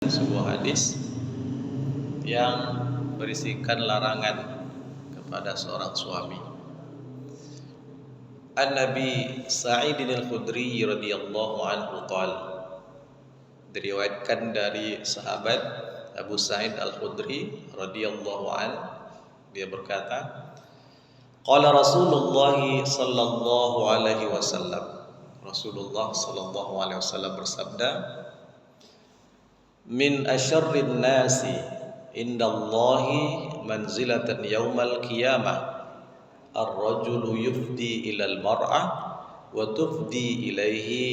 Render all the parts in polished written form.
sebuah hadis yang berisikan larangan kepada seorang suami. An-Nabi Sa'id al-Khudri radhiyallahu anhu qala, diriwayatkan dari sahabat Abu Sa'id al-Khudri radhiyallahu anhu, dia berkata, qala Rasulullah sallallahu alaihi wasallam, Rasulullah sallallahu alaihi wasallam bersabda, min asyarrin nasi indallahi manzilatan yaumal qiyamah ar-rajulu yufdi ilal mar'ah wa tufdi ilaihi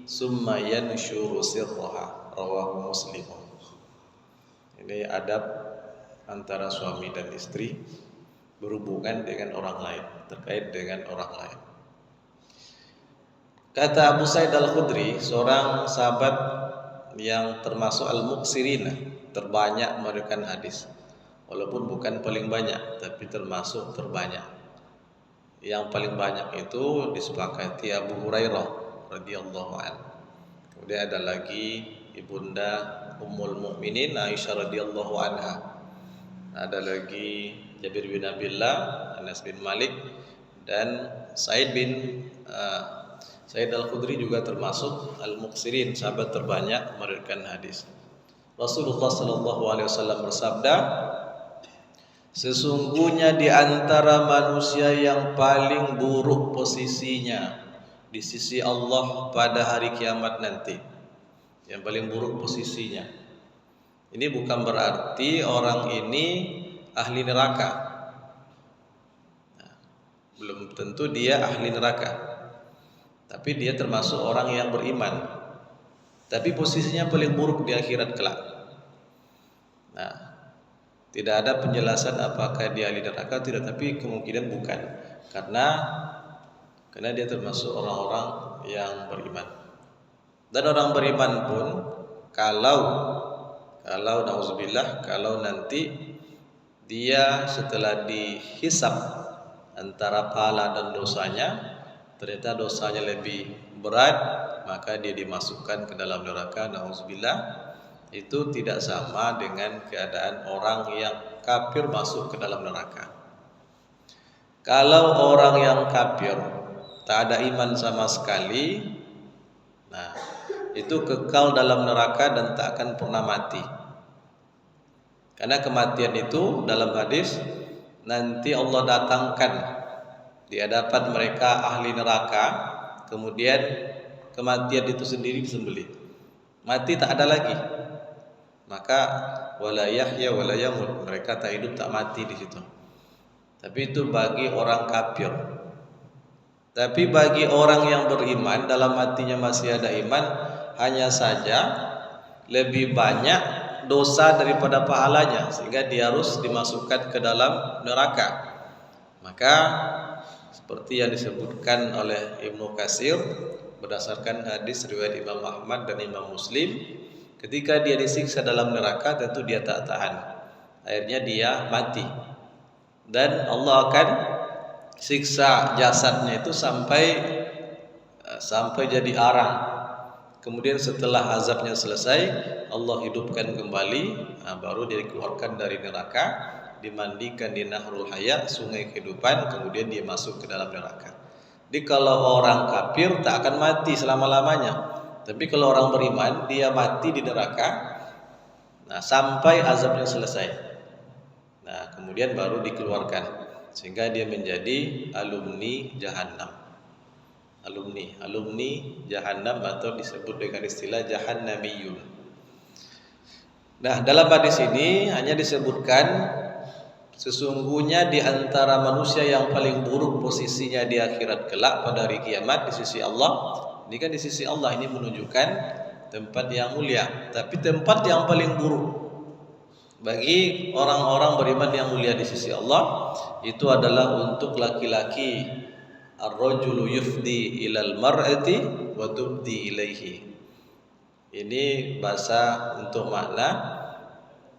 summa yanshuru sirraha, rawahu Muslim. Ini adab antara suami dan istri berhubungan dengan orang lain, terkait dengan orang lain. Kata Abu Sa'id al-Khudri, seorang sahabat yang termasuk al-muqsirin, terbanyak meriwayatkan hadis, walaupun bukan paling banyak tapi termasuk terbanyak. Yang paling banyak itu disepakati Abu Hurairah radhiyallahu anhu. Kemudian ada lagi ibunda Ummul Mukminin Aisyah radhiyallahu anha. Ada lagi Jabir bin Abdullah, Anas bin Malik, dan Sa'id al-Khudri juga termasuk al-muqsirin, sahabat terbanyak meriwayatkan hadis. Rasulullah sallallahu alaihi wasallam bersabda, sesungguhnya di antara manusia yang paling buruk posisinya di sisi Allah pada hari kiamat nanti, yang paling buruk posisinya, ini bukan berarti orang ini ahli neraka. Nah, belum tentu dia ahli neraka, tapi dia termasuk orang yang beriman, tapi posisinya paling buruk di akhirat kelak. Nah, tidak ada penjelasan apakah dia ahli neraka tidak, tapi kemungkinan bukan, karena dia termasuk orang-orang yang beriman. Dan orang beriman pun kalau nauzubillah, kalau nanti dia setelah dihisab antara pahala dan dosanya, ternyata dosanya lebih berat, maka dia dimasukkan ke dalam neraka, nauzubillah. Itu tidak sama dengan keadaan orang yang kafir masuk ke dalam neraka. Kalau orang yang kafir tak ada iman sama sekali, nah itu kekal dalam neraka dan tak akan pernah mati. Karena kematian itu dalam hadis nanti Allah datangkan di hadapan mereka ahli neraka, kemudian kematian itu sendiri disembelih, mati tak ada lagi. Maka wala yahya wala yamut, mereka tak hidup tak mati di situ. Tapi itu bagi orang kafir. Tapi bagi orang yang beriman, dalam hatinya masih ada iman, hanya saja lebih banyak dosa daripada pahalanya, sehingga dia harus dimasukkan ke dalam neraka. Maka seperti yang disebutkan oleh Ibnu Katsir berdasarkan hadis riwayat Imam Ahmad dan Imam Muslim, ketika dia disiksa dalam neraka tentu dia tak tahan, akhirnya dia mati, dan Allah akan siksa jasadnya itu sampai jadi arang. Kemudian setelah azabnya selesai, Allah hidupkan kembali, baru dia dikeluarkan dari neraka, dimandikan di Nahrul Hayat, sungai kehidupan, kemudian dia masuk ke dalam neraka. Jadi kalau orang kafir tak akan mati selama-lamanya, tapi kalau orang beriman dia mati di neraka, nah sampai azabnya selesai. Nah kemudian baru dikeluarkan, sehingga dia menjadi alumni Jahannam. Alumni Jahannam, atau disebut dengan istilah Jahannamiyun. Nah dalam hadis ini hanya disebutkan sesungguhnya di antara manusia yang paling buruk posisinya di akhirat kelak pada hari kiamat di sisi Allah. Ini kan di sisi Allah, ini menunjukkan tempat yang mulia, tapi tempat yang paling buruk bagi orang-orang beriman yang mulia di sisi Allah itu adalah untuk laki-laki. Ar-rajulu yufdi ilal mar'ati wa tubdi ilaihi. Ini bahasa untuk makna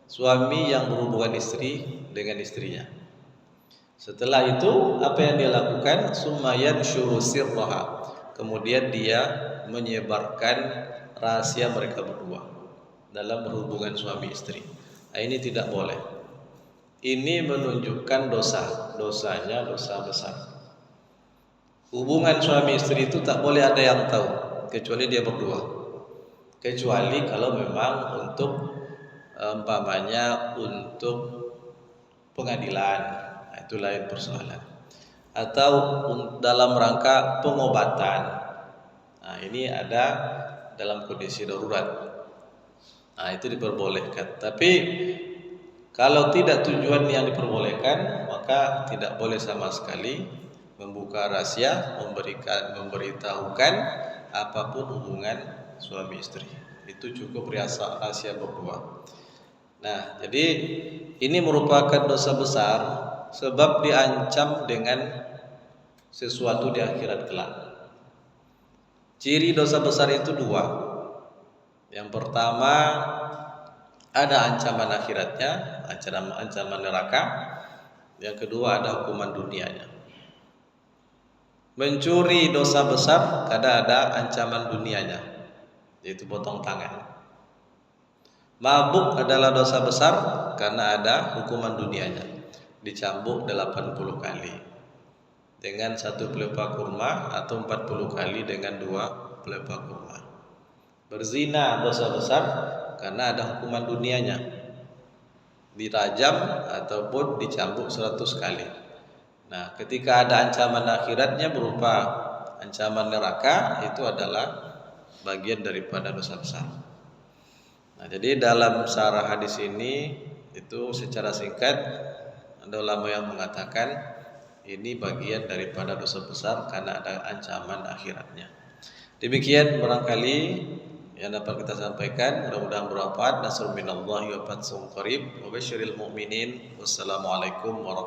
suami yang berhubungan istri dengan istrinya. Setelah itu apa yang dia lakukan? Summa yanshuru sirraha, kemudian dia menyebarkan rahasia mereka berdua. dalam berhubungan suami istri. Nah, ini tidak boleh. Ini menunjukkan dosanya dosa besar. Hubungan suami istri itu tak boleh ada yang tahu kecuali dia berdua. Kecuali kalau memang untuk umpamanya untuk pengadilan, nah, itu lain persoalan. Atau dalam rangka pengobatan. Nah, ini ada dalam kondisi darurat. Nah, itu diperbolehkan. Tapi kalau tidak tujuan yang diperbolehkan, maka tidak boleh sama sekali membuka rahasia, memberitahukan apapun hubungan suami istri. Itu cukup rahasia berdua. Nah, jadi ini merupakan dosa besar sebab diancam dengan sesuatu di akhirat kelak. Ciri dosa besar itu dua. Yang pertama, ada ancaman akhiratnya, ancaman neraka. Yang kedua, ada hukuman dunianya. Mencuri dosa besar kadang ada ancaman dunianya, yaitu potong tangan. Mabuk adalah dosa besar karena ada hukuman dunianya, dicambuk 80 kali dengan 1 pelepah kurma atau 40 kali dengan 2 pelepah kurma. Berzina dosa besar karena ada hukuman dunianya, dirajam ataupun dicambuk 100 kali. Nah, ketika ada ancaman akhiratnya berupa ancaman neraka, itu adalah bagian daripada dosa besar. Nah, jadi dalam syarah hadis ini itu secara singkat ada ulama yang mengatakan ini bagian daripada dosa besar karena ada ancaman akhiratnya. Demikian barangkali yang dapat kita sampaikan, mudah-mudahan bermanfaat. Nasrun minallahi wa fathun qarib wa basyiril mu'minin. Wassalamualaikum warahmatullahi wabarakatuh.